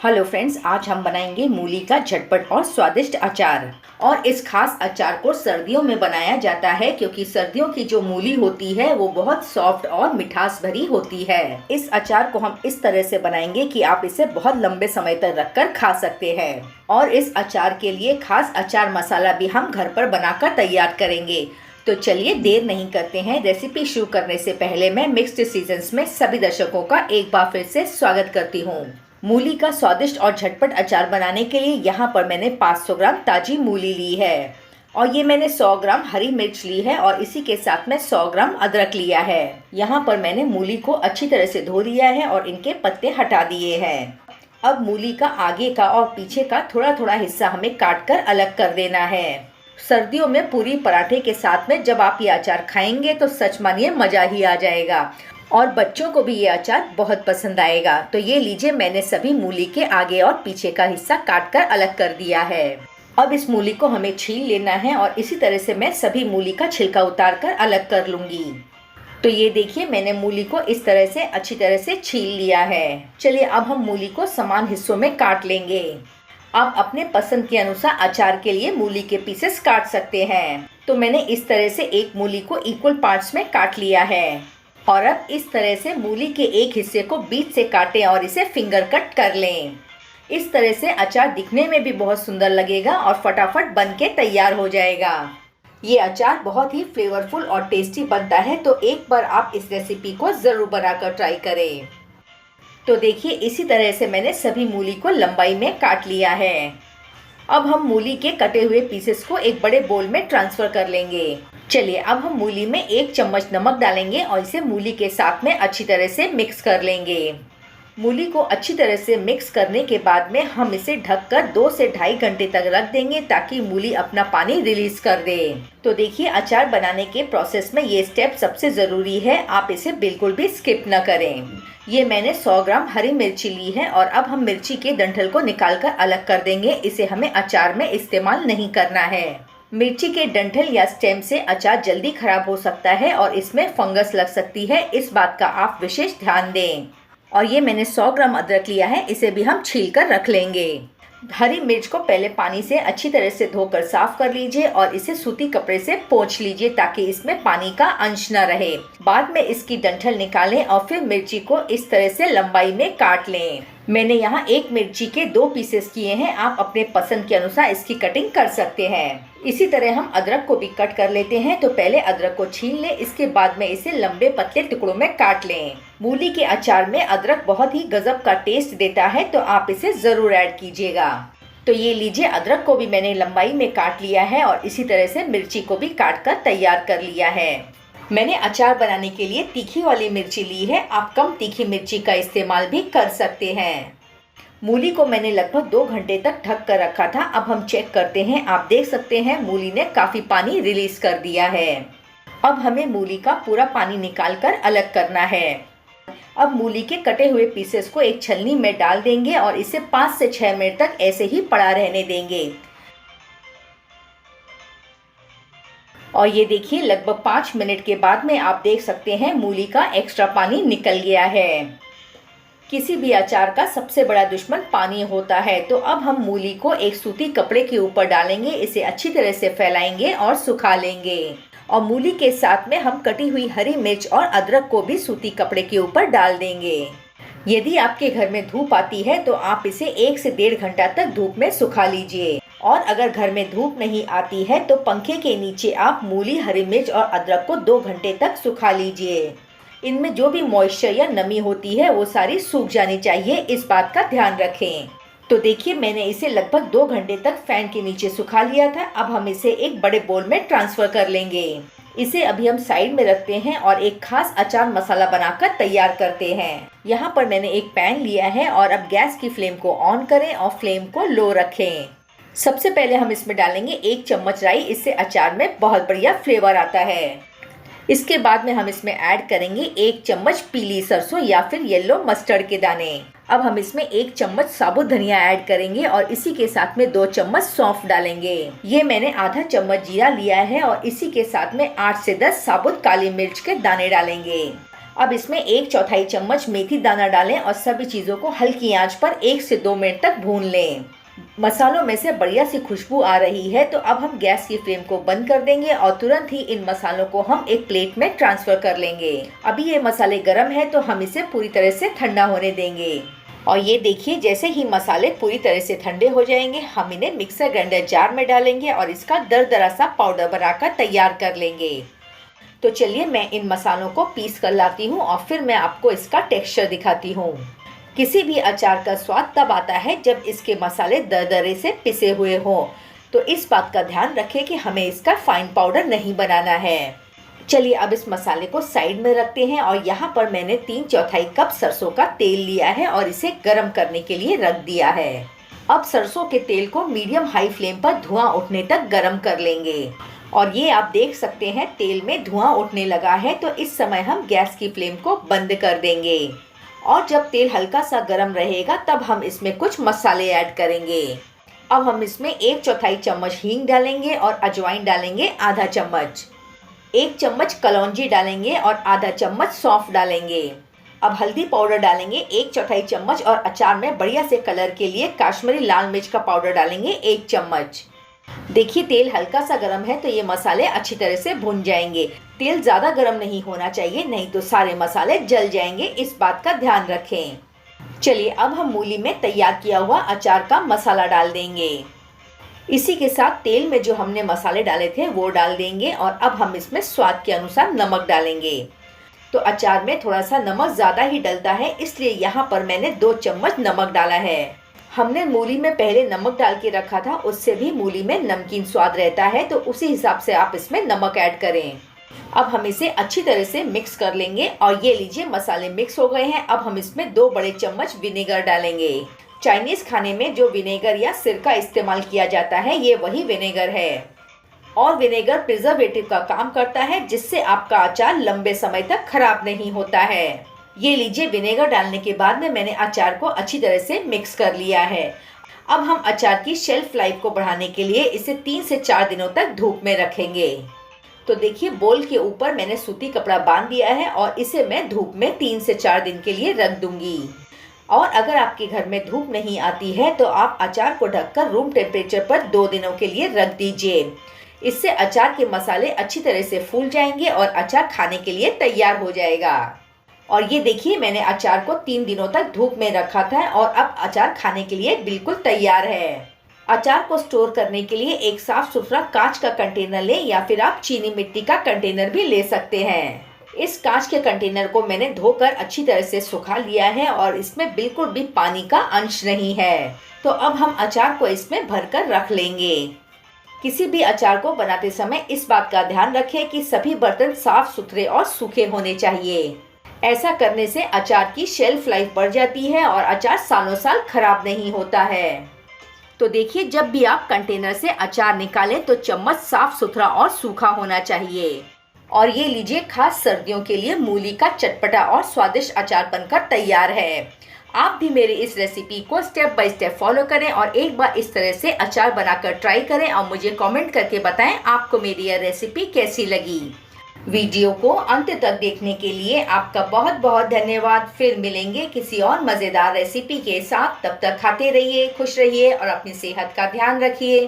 Hello friends, आज हम बनाएंगे मूली का झटपट और स्वादिष्ट अचार। और इस खास अचार को सर्दियों में बनाया जाता है क्योंकि सर्दियों की जो मूली होती है वो बहुत सॉफ्ट और मिठास भरी होती है। इस अचार को हम इस तरह से बनाएंगे कि आप इसे बहुत लंबे समय तक रखकर खा सकते हैं। और इस अचार के लिए खास अचार मसाला भी हम घर पर बनाकर तैयार करेंगे। तो चलिए देर नहीं करते हैं। रेसिपी शुरू करने से पहले मैं मिक्स्ड सीजन्स में सभी दर्शकों का एक बार फिर से स्वागत करती हूँ। मूली का स्वादिष्ट और झटपट अचार बनाने के लिए यहाँ पर मैंने 500 ग्राम ताजी मूली ली है और ये मैंने 100 ग्राम हरी मिर्च ली है और इसी के साथ में 100 ग्राम अदरक लिया है। यहाँ पर मैंने मूली को अच्छी तरह से धो लिया है और इनके पत्ते हटा दिए हैं। अब मूली का आगे का और पीछे का थोड़ा थोड़ा हिस्सा हमें काट कर अलग कर देना है। सर्दियों में पूरी पराठे के साथ में जब आप ये अचार खाएंगे तो सच मानिए मजा ही आ जाएगा और बच्चों को भी ये अचार बहुत पसंद आएगा। तो ये लीजिए, मैंने सभी मूली के आगे और पीछे का हिस्सा काट कर अलग कर दिया है। अब इस मूली को हमें छील लेना है और इसी तरह से मैं सभी मूली का छिलका उतार कर अलग कर लूंगी। तो ये देखिए, मैंने मूली को इस तरह से अच्छी तरह से छील लिया है। चलिए अब हम मूली को समान हिस्सों में काट लेंगे। आप अपने पसंद के अनुसार अचार के लिए मूली के पीसेस काट सकते हैं। तो मैंने इस तरह से एक मूली को इक्वल पार्ट्स में काट लिया है और अब इस तरह से मूली के एक हिस्से को बीच से काटें और इसे फिंगर कट कर लें। इस तरह से अचार दिखने में भी बहुत सुंदर लगेगा और फटाफट बन के तैयार हो जाएगा। ये अचार बहुत ही फ्लेवरफुल और टेस्टी बनता है, तो एक बार आप इस रेसिपी को ज़रूर बनाकर ट्राई करें। तो देखिए, इसी तरह से मैंने सभी मूली को लंबाई में काट लिया है। अब हम मूली के कटे हुए पीसेस को एक बड़े बोल में ट्रांसफर कर लेंगे। चलिए अब हम मूली में 1 चम्मच नमक डालेंगे और इसे मूली के साथ में अच्छी तरह से मिक्स कर लेंगे। मूली को अच्छी तरह से मिक्स करने के बाद में हम इसे ढककर 2 से ढाई घंटे तक रख देंगे ताकि मूली अपना पानी रिलीज कर दे। तो देखिए, अचार बनाने के प्रोसेस में ये स्टेप सबसे ज़रूरी है, आप इसे बिल्कुल भी स्किप न करें। ये मैंने 100 ग्राम हरी मिर्ची ली है और अब हम मिर्ची के डंठल को निकालकर अलग कर देंगे। इसे हमें अचार में इस्तेमाल नहीं करना है। मिर्ची के डंठल या स्टेम से अचार जल्दी खराब हो सकता है और इसमें फंगस लग सकती है, इस बात का आप विशेष ध्यान दें। और ये मैंने 100 ग्राम अदरक लिया है, इसे भी हम छील कर रख लेंगे। हरी मिर्च को पहले पानी से अच्छी तरह से धोकर साफ कर लीजिए और इसे सूती कपड़े से पोंछ लीजिए ताकि इसमें पानी का अंश न रहे। बाद में इसकी डंठल निकालें और फिर मिर्ची को इस तरह से लंबाई में काट लें। मैंने यहाँ एक मिर्ची के 2 पीसेस किए हैं, आप अपने पसंद के अनुसार इसकी कटिंग कर सकते हैं। इसी तरह हम अदरक को भी कट कर लेते हैं। तो पहले अदरक को छील लें, इसके बाद में इसे लंबे पतले टुकड़ों में काट लें। मूली के अचार में अदरक बहुत ही गजब का टेस्ट देता है, तो आप इसे जरूर ऐड कीजिएगा। तो ये लीजिए, अदरक को भी मैंने लंबाई में काट लिया है और इसी तरह से मिर्ची को भी काट कर तैयार कर लिया है। मैंने अचार बनाने के लिए तीखी वाली मिर्ची ली है, आप कम तीखी मिर्ची का इस्तेमाल भी कर सकते हैं। मूली को मैंने लगभग 2 घंटे तक ढक कर रखा था। अब हम चेक करते हैं। आप देख सकते हैं मूली ने काफ़ी पानी रिलीज कर दिया है। अब हमें मूली का पूरा पानी निकाल कर अलग करना है। अब मूली के कटे हुए पीसेस को एक छलनी में डाल देंगे और इसे 5 से 6 मिनट तक ऐसे ही पड़ा रहने देंगे। और ये देखिए, लगभग 5 मिनट के बाद में आप देख सकते हैं मूली का एक्स्ट्रा पानी निकल गया है। किसी भी अचार का सबसे बड़ा दुश्मन पानी होता है। तो अब हम मूली को एक सूती कपड़े के ऊपर डालेंगे, इसे अच्छी तरह से फैलाएंगे और सुखा लेंगे। और मूली के साथ में हम कटी हुई हरी मिर्च और अदरक को भी सूती कपड़े के ऊपर डाल देंगे। यदि आपके घर में धूप आती है तो आप इसे 1 से 1.5 घंटा तक धूप में सुखा लीजिए। और अगर घर में धूप नहीं आती है तो पंखे के नीचे आप मूली, हरी मिर्च और अदरक को 2 घंटे तक सुखा लीजिए। इनमें जो भी मॉइस्चर या नमी होती है वो सारी सूख जानी चाहिए, इस बात का ध्यान रखें। तो देखिए, मैंने इसे लगभग 2 घंटे तक फैन के नीचे सुखा लिया था। अब हम इसे एक बड़े बोल में ट्रांसफर कर लेंगे। इसे अभी हम साइड में रखते हैं और एक खास अचार मसाला बनाकर तैयार करते हैं। यहाँ पर मैंने एक पैन लिया है और अब गैस की फ्लेम को ऑन करें और फ्लेम को लो रखें। सबसे पहले हम इसमें डालेंगे 1 चम्मच राई, इससे अचार में बहुत बढ़िया फ्लेवर आता है। इसके बाद में हम इसमें ऐड करेंगे 1 चम्मच पीली सरसों या फिर येलो मस्टर्ड के दाने। अब हम इसमें 1 चम्मच साबुत धनिया ऐड करेंगे और इसी के साथ में 2 चम्मच सौंफ डालेंगे। ये मैंने आधा चम्मच जीरा लिया है और इसी के साथ में 8 से 10 साबुत काली मिर्च के दाने डालेंगे। अब इसमें 1/4 चम्मच मेथी दाना डालें और सभी चीज़ों को हल्की आंच पर 1 से 2 मिनट तक भून लें। मसालों में से बढ़िया सी खुशबू आ रही है, तो अब हम गैस की फ्लेम को बंद कर देंगे और तुरंत ही इन मसालों को हम एक प्लेट में ट्रांसफ़र कर लेंगे। अभी ये मसाले गर्म है तो हम इसे पूरी तरह से ठंडा होने देंगे। और ये देखिए, जैसे ही मसाले पूरी तरह से ठंडे हो जाएंगे, हम इन्हें मिक्सर ग्राइंडर जार में डालेंगे और इसका दरदरा सा पाउडर बनाकर तैयार कर लेंगे। तो चलिए मैं इन मसालों को पीस कर लाती हूँ और फिर मैं आपको इसका टेक्सचर दिखाती हूँ। किसी भी अचार का स्वाद तब आता है जब इसके मसाले दरदरे से पिसे हुए हों, तो इस बात का ध्यान रखें कि हमें इसका फाइन पाउडर नहीं बनाना है। चलिए अब इस मसाले को साइड में रखते हैं और यहाँ पर मैंने 3/4 कप सरसों का तेल लिया है और इसे गर्म करने के लिए रख दिया है। अब सरसों के तेल को मीडियम हाई फ्लेम पर धुआं उठने तक गर्म कर लेंगे। और ये आप देख सकते हैं तेल में धुआं उठने लगा है, तो इस समय हम गैस की फ्लेम को बंद कर देंगे। और जब तेल हल्का सा गर्म रहेगा तब हम इसमें कुछ मसाले ऐड करेंगे। अब हम इसमें 1/4 चम्मच हींग डालेंगे और अजवाइन डालेंगे आधा चम्मच। 1 चम्मच कलौंजी डालेंगे और आधा चम्मच सौंफ डालेंगे। अब हल्दी पाउडर डालेंगे 1/4 चम्मच और अचार में बढ़िया से कलर के लिए काश्मीरी लाल मिर्च का पाउडर डालेंगे 1 चम्मच। देखिए तेल हल्का सा गर्म है तो ये मसाले अच्छी तरह से भुन जाएंगे। तेल ज़्यादा गर्म नहीं होना चाहिए, नहीं तो सारे मसाले जल जाएंगे, इस बात का ध्यान रखें। चलिए अब हम मूली में तैयार किया हुआ अचार का मसाला डाल देंगे। इसी के साथ तेल में जो हमने मसाले डाले थे वो डाल देंगे और अब हम इसमें स्वाद के अनुसार नमक डालेंगे। तो अचार में थोड़ा सा नमक ज़्यादा ही डलता है, इसलिए यहाँ पर मैंने 2 चम्मच नमक डाला है। हमने मूली में पहले नमक डाल के रखा था, उससे भी मूली में नमकीन स्वाद रहता है, तो उसी हिसाब से आप इसमें नमक ऐड करें। अब हम इसे अच्छी तरह से मिक्स कर लेंगे और ये लीजिए मसाले मिक्स हो गए हैं। अब हम इसमें 2 बड़े चम्मच विनेगर डालेंगे। चाइनीज़ खाने में जो विनेगर या सिरका इस्तेमाल किया जाता है ये वही विनेगर है। और विनेगर प्रिजर्वेटिव का काम करता है, जिससे आपका अचार लंबे समय तक खराब नहीं होता है। ये लीजिए विनेगर डालने के बाद में मैंने अचार को अच्छी तरह से मिक्स कर लिया है। अब हम अचार की शेल्फ लाइफ को बढ़ाने के लिए इसे 3 से 4 दिनों तक धूप में रखेंगे। तो देखिए बोल के ऊपर मैंने सूती कपड़ा बांध दिया है और इसे मैं धूप में 3 से 4 दिन के लिए रख दूंगी। और अगर आपके घर में धूप नहीं आती है तो आप अचार को ढककर रूम टेम्परेचर पर 2 दिनों के लिए रख दीजिए। इससे अचार के मसाले अच्छी तरह से फूल जाएंगे और अचार खाने के लिए तैयार हो जाएगा। और ये देखिए मैंने अचार को 3 दिनों तक धूप में रखा था और अब अचार खाने के लिए बिल्कुल तैयार है। अचार को स्टोर करने के लिए एक साफ सुथरा कांच का कंटेनर लें या फिर आप चीनी मिट्टी का कंटेनर भी ले सकते हैं। इस कांच के कंटेनर को मैंने धोकर अच्छी तरह से सुखा लिया है और इसमें बिल्कुल भी पानी का अंश नहीं है। तो अब हम अचार को इसमें भरकर रख लेंगे। किसी भी अचार को बनाते समय इस बात का ध्यान रखें कि सभी बर्तन साफ सुथरे और सूखे होने चाहिए। ऐसा करने से अचार की शेल्फ लाइफ बढ़ जाती है और अचार सालों साल खराब नहीं होता है। तो देखिए जब भी आप कंटेनर से अचार निकालें तो चम्मच साफ सुथरा और सूखा होना चाहिए। और ये लीजिए खास सर्दियों के लिए मूली का चटपटा और स्वादिष्ट अचार बनकर तैयार है। आप भी मेरी इस रेसिपी को स्टेप बाय स्टेप फॉलो करें और एक बार इस तरह से अचार बनाकर ट्राई करें और मुझे कमेंट करके बताएं आपको मेरी यह रेसिपी कैसी लगी। वीडियो को अंत तक देखने के लिए आपका बहुत बहुत धन्यवाद। फिर मिलेंगे किसी और मज़ेदार रेसिपी के साथ। तब तक खाते रहिए, खुश रहिए और अपनी सेहत का ध्यान रखिए।